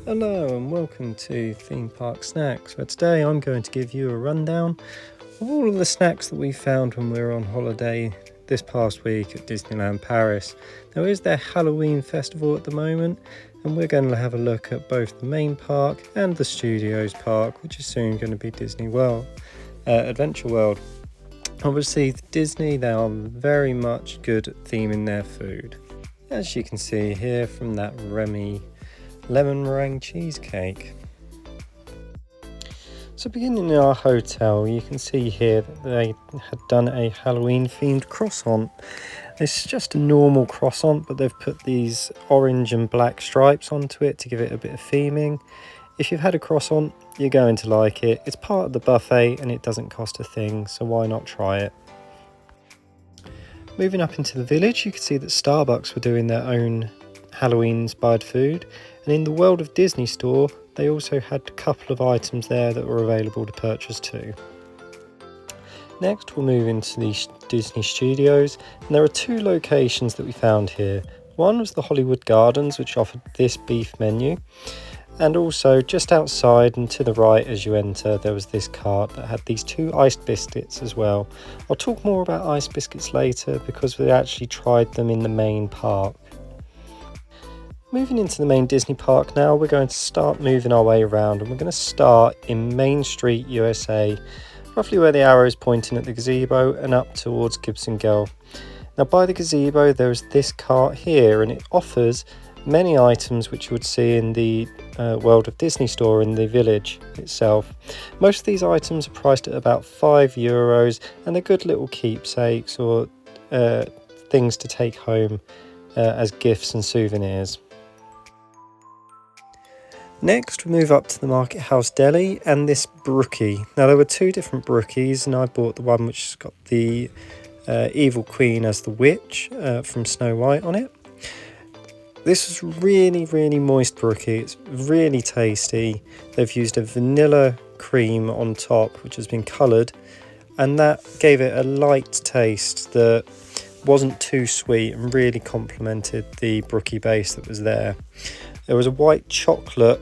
Hello and welcome to Theme Park Snacks, where today I'm going to give you a rundown of all of the snacks that we found when we were on holiday this past week at Disneyland Paris. Now it is their Halloween festival at the moment, and we're going to have a look at both the main park and the Studios park, which is soon going to be Disney World, Adventure World. Obviously Disney, they are very much good at theming their food. As you can see here from that Remy lemon meringue cheesecake. So beginning in our hotel, you can see here that they had done a Halloween themed croissant. It's just a normal croissant, but they've put these orange and black stripes onto it to give it a bit of theming. If you've had a croissant, you're going to like it. It's part of the buffet and it doesn't cost a thing, so why not try it? Moving up into the village, you can see that Starbucks were doing their own Halloween-inspired food, and in the World of Disney store, they also had a couple of items there that were available to purchase too. Next, we'll move into the Disney Studios, and there are two locations that we found here. One was the Hollywood Gardens, which offered this beef menu, and also just outside and to the right as you enter, there was this cart that had these two iced biscuits as well. I'll talk more about iced biscuits later because we actually tried them in the main park. Moving into the main Disney park now, we're going to start moving our way around, and we're going to start in Main Street, USA, roughly where the arrow is pointing at the gazebo and up towards Gibson Gull. Now by the gazebo there is this cart here, and it offers many items which you would see in the World of Disney store in the village itself. Most of these items are priced at about €5, and they're good little keepsakes or things to take home as gifts and souvenirs. Next we move up to the Market House Deli and this brookie. Now there were two different brookies, and I bought the one which has got the evil queen as the witch from Snow White on it. This is really moist brookie. It's really tasty. They've used a vanilla cream on top which has been coloured, and that gave it a light taste that wasn't too sweet and really complemented the brookie base that was there. There was a white chocolate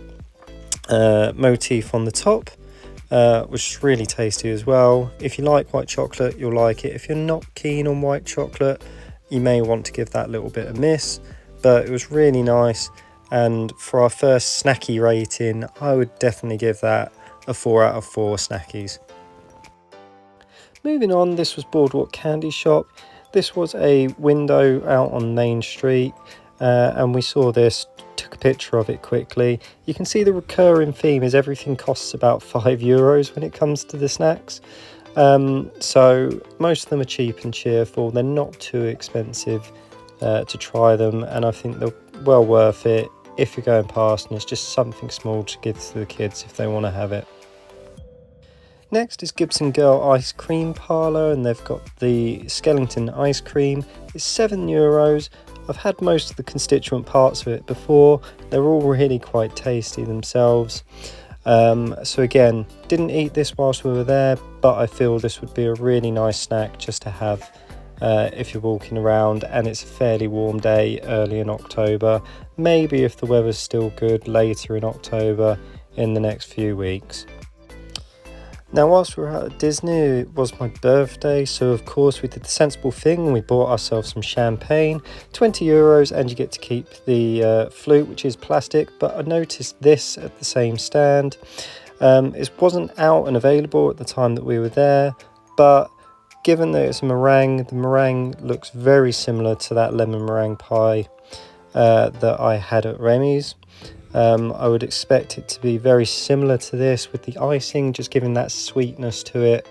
motif on the top, which is really tasty as well. If you like white chocolate, you'll like it. If you're not keen on white chocolate, you may want to give that a little bit a miss, but it was really nice, and for our first Snackie rating, I would definitely give that a 4 out of 4 Snackies. Moving on, this was Boardwalk Candy Shop. This was a window out on Main Street, and we saw this, took a picture of it quickly. You can see the recurring theme is everything costs about €5 when it comes to the snacks. So most of them are cheap and cheerful. They're not too expensive to try them, and I think they're well worth it if you're going past and it's just something small to give to the kids if they want to have it. Next is Gibson Girl Ice Cream Parlour, and they've got the Skellington ice cream. It's €7. I've had most of the constituent parts of it before. They're all really quite tasty themselves. So again, didn't eat this whilst we were there, but I feel this would be a really nice snack just to have if you're walking around and it's a fairly warm day early in October. Maybe if the weather's still good later in October in the next few weeks. Now whilst we were out at Disney, it was my birthday, so of course we did the sensible thing and we bought ourselves some champagne, €20, and you get to keep the flute, which is plastic, but I noticed this at the same stand. It wasn't out and available at the time that we were there, but given that it's a meringue, the meringue looks very similar to that lemon meringue pie that I had at Remy's. I would expect it to be very similar to this, with the icing just giving that sweetness to it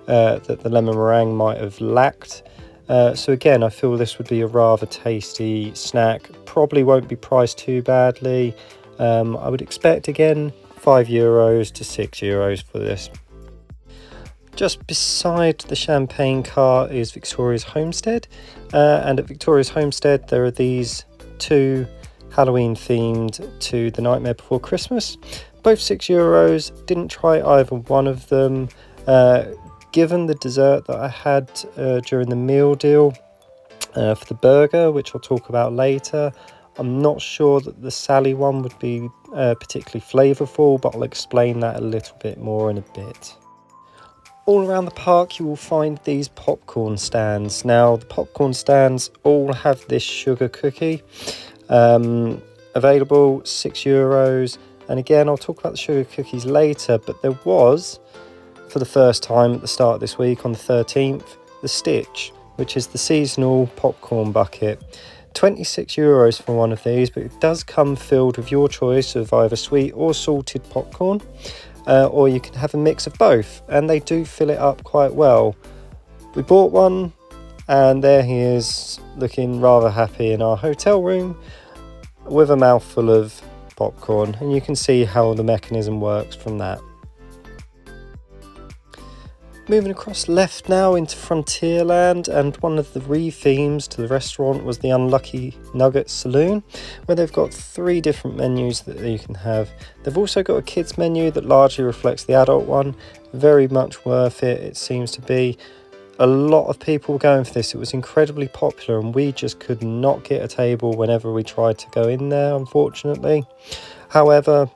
that the lemon meringue might have lacked. So again, I feel this would be a rather tasty snack. Probably won't be priced too badly. I would expect again €5 to €6 for this. Just beside the champagne car is Victoria's Homestead, and at Victoria's Homestead there are these two Halloween themed to The Nightmare Before Christmas, both €6. Didn't try either one of them. Given the dessert that I had during the meal deal for the burger, which I'll talk about later, I'm not sure that the Sally one would be particularly flavourful, but I'll explain that a little bit more in a bit. All around the park you will find these popcorn stands. Now the popcorn stands all have this sugar cookie available, €6. And again, I'll talk about the sugar cookies later, but there was, for the first time at the start of this week on the 13th, the Stitch, which is the seasonal popcorn bucket. €26 for one of these, but it does come filled with your choice of either sweet or salted popcorn, or you can have a mix of both, and they do fill it up quite well. We bought one, and there he is looking rather happy in our hotel room with a mouthful of popcorn, and you can see how the mechanism works from that. Moving across left now into Frontierland, and one of the re-themes to the restaurant was the Unlucky Nugget Saloon, where they've got 3 different menus that you can have. They've also got a kids menu that largely reflects the adult one. Very much worth it, it seems to be. A lot of people were going for this. It was incredibly popular, and we just could not get a table whenever we tried to go in there, unfortunately. However,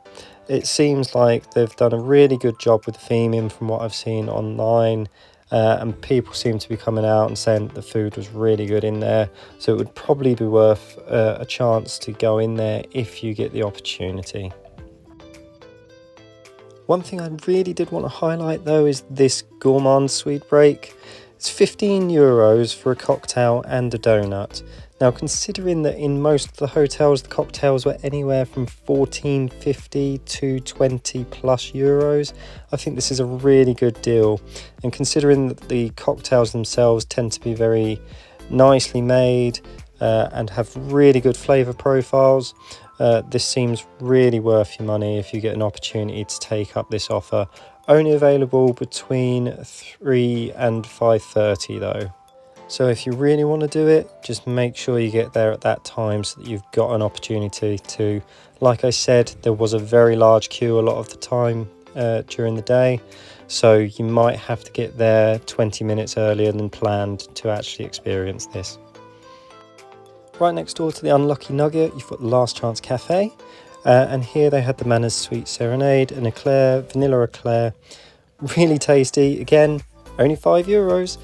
it seems like they've done a really good job with the theming from what I've seen online, and people seem to be coming out and saying that the food was really good in there, so it would probably be worth a chance to go in there if you get the opportunity. One thing I really did want to highlight though is this gourmand sweet break. It's €15 for a cocktail and a donut. Now, considering that in most of the hotels the cocktails were anywhere from $14.50 to €20+, I think this is a really good deal. And considering that the cocktails themselves tend to be very nicely made and have really good flavour profiles, this seems really worth your money if you get an opportunity to take up this offer. Only available between 3 and 5:30 though. So if you really want to do it, just make sure you get there at that time so that you've got an opportunity to. Like I said, there was a very large queue a lot of the time during the day, so you might have to get there 20 minutes earlier than planned to actually experience this. Right next door to the Unlucky Nugget, you've got the Last Chance Cafe, and here they had the Manners Sweet Serenade, an eclair, vanilla eclair, really tasty. Again, only €5.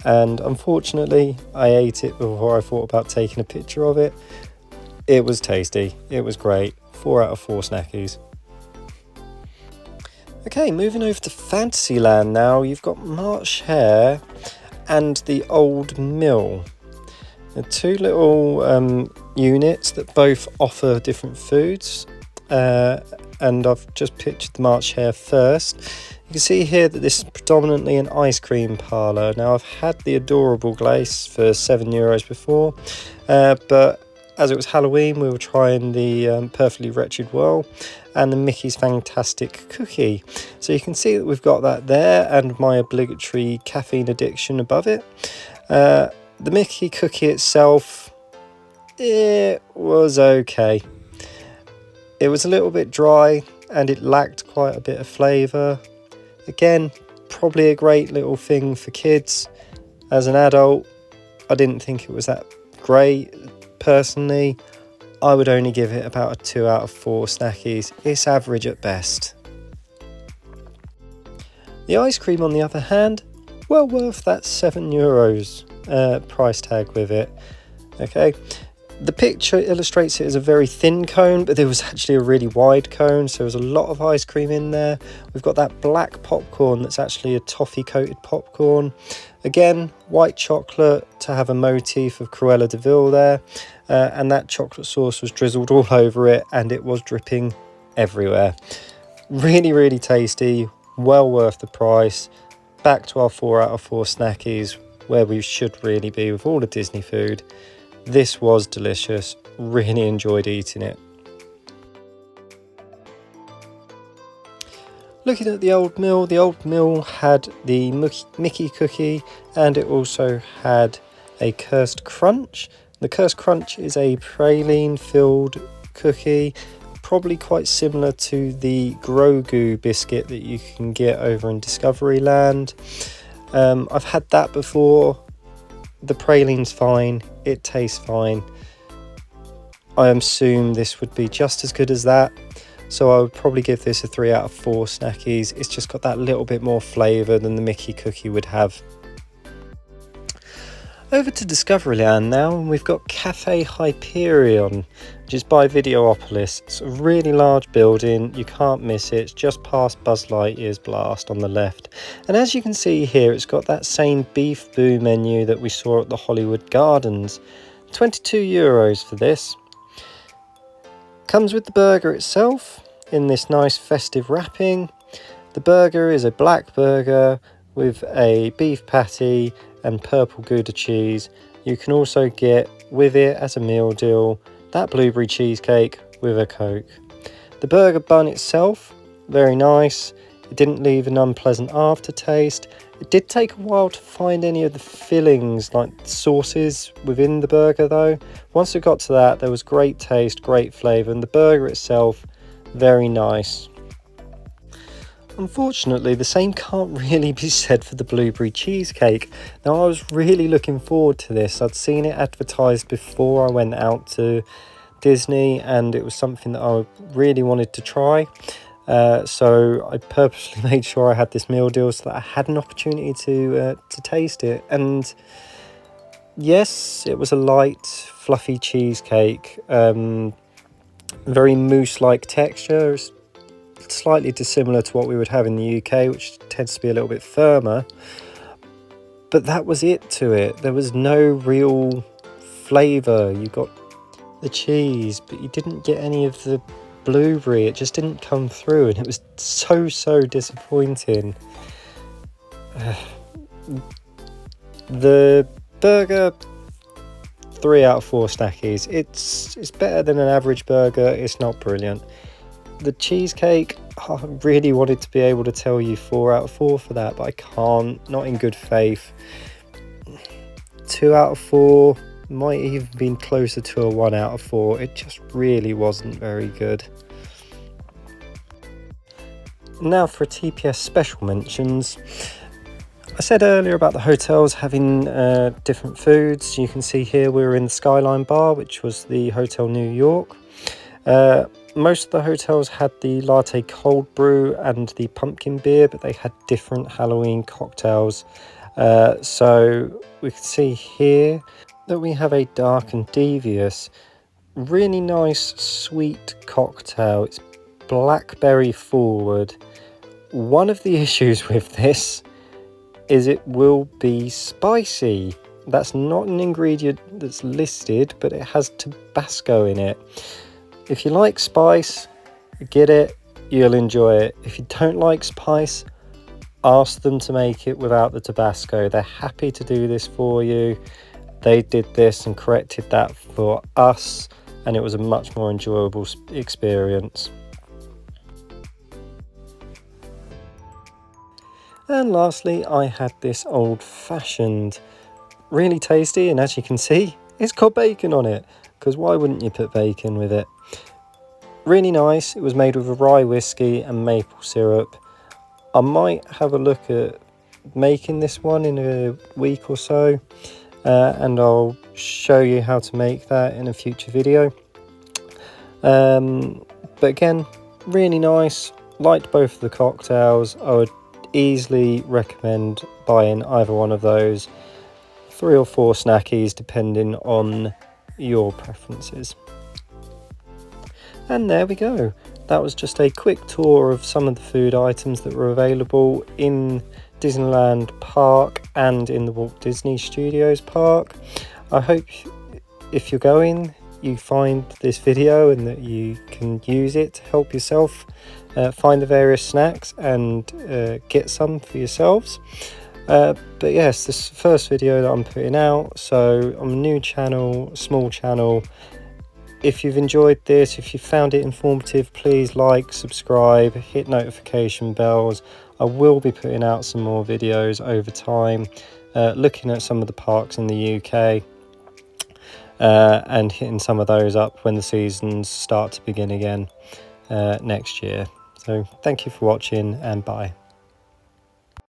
And unfortunately I ate it before I thought about taking a picture of it. It was tasty, it was great. 4 out of 4 snackies. Okay, moving over to Fantasyland now. You've got March Hare and the Old Mill. They're 2 little units that both offer different foods, and I've just pictured the March Hare first. You can see here that this is predominantly an ice cream parlour. Now, I've had the Adorable Glace for €7 before, but as it was Halloween, we were trying the Perfectly Wretched Whirl and the Mickey's Fantastic Cookie. So you can see that we've got that there, and my obligatory caffeine addiction above it. The Mickey cookie itself, it was okay. It was a little bit dry and it lacked quite a bit of flavour. Again, probably a great little thing for kids. As an adult, I didn't think it was that great. Personally, I would only give it about a 2 out of 4 snackies. It's average at best. The ice cream, on the other hand, well worth that €7 price tag with it. Okay. The picture illustrates it as a very thin cone, but there was actually a really wide cone, so there was a lot of ice cream in there. We've got that black popcorn that's actually a toffee coated popcorn. Again, white chocolate to have a motif of Cruella de Vil there, and that chocolate sauce was drizzled all over it and it was dripping everywhere. Really, really tasty, well worth the price. Back to our 4 out of 4 snackies, where we should really be with all the Disney food. This was delicious, really enjoyed eating it. Looking at the Old Mill had the Mickey cookie, and it also had a Cursed Crunch. The Cursed Crunch is a praline filled cookie, probably quite similar to the Grogu biscuit that you can get over in Discoveryland. I've had that before. The praline's fine, it tastes fine. I assume this would be just as good as that. So I would probably give this a 3 out of 4 Snackies. It's just got that little bit more flavour than the Mickey cookie would have. Over to Discoveryland now, and we've got Cafe Hyperion, which is by Videopolis. It's a really large building, you can't miss it. It's just past Buzz Lightyear's blast on the left. And as you can see here, it's got that same beef boo menu that we saw at the Hollywood Gardens. €22 for this. Comes with the burger itself in this nice festive wrapping. The burger is a black burger with a beef patty and purple Gouda cheese. You can also get with it as a meal deal that blueberry cheesecake with a Coke. The burger bun itself, very nice. It didn't leave an unpleasant aftertaste. It did take a while to find any of the fillings like sauces within the burger though. Once it got to that, there was great taste, great flavour, and the burger itself, very nice. Unfortunately, the same can't really be said for the blueberry cheesecake. Now, I was really looking forward to this. I'd seen it advertised before I went out to Disney, and it was something that I really wanted to try. So I purposely made sure I had this meal deal so that I had an opportunity to taste it. And yes, it was a light, fluffy cheesecake, very mousse-like texture. It's slightly dissimilar to what we would have in the UK, which tends to be a little bit firmer. But that was it to it. There was no real flavour. You got the cheese, but you didn't get any of the blueberry. It just didn't come through, and it was so disappointing. The burger, 3 out of 4 Snackies. It's better than an average burger. It's not brilliant. The cheesecake, I really wanted to be able to tell you 4 out of 4 for that, but I can't, not in good faith. 2 out of 4, might even been closer to a 1 out of 4. It just really wasn't very good. Now for TPS special mentions. I said earlier about the hotels having different foods. You can see here we were in the Skyline Bar, which was the Hotel New York. Most of the hotels had the latte cold brew and the pumpkin beer, but they had different Halloween cocktails. So we can see here that we have a Dark and Devious, really nice sweet cocktail. It's blackberry forward. One of the issues with this is it will be spicy. That's not an ingredient that's listed, but it has Tabasco in it. If you like spice, get it, you'll enjoy it. If you don't like spice, ask them to make it without the Tabasco. They're happy to do this for you. They did this and corrected that for us, and it was a much more enjoyable experience. And lastly, I had this old-fashioned, really tasty, and as you can see, it's got bacon on it, because why wouldn't you put bacon with it? Really nice. It was made with a rye whiskey and maple syrup. I might have a look at making this one in a week or so, and I'll show you how to make that in a future video. But again, really nice. Liked both of the cocktails. I would easily recommend buying either one of those. 3 or 4 Snackies depending on your preferences. And there we go. That was just a quick tour of some of the food items that were available in Disneyland Park and in the Walt Disney Studios Park. I hope if you're going, you find this video and that you can use it to help yourself find the various snacks and get some for yourselves. But yes, this is the first video that I'm putting out, so I'm a new channel, small channel. If you've enjoyed this, if you found it informative, please like, subscribe, hit notification bells. I will be putting out some more videos over time, looking at some of the parks in the UK and hitting some of those up when the seasons start to begin again next year. So thank you for watching, and bye.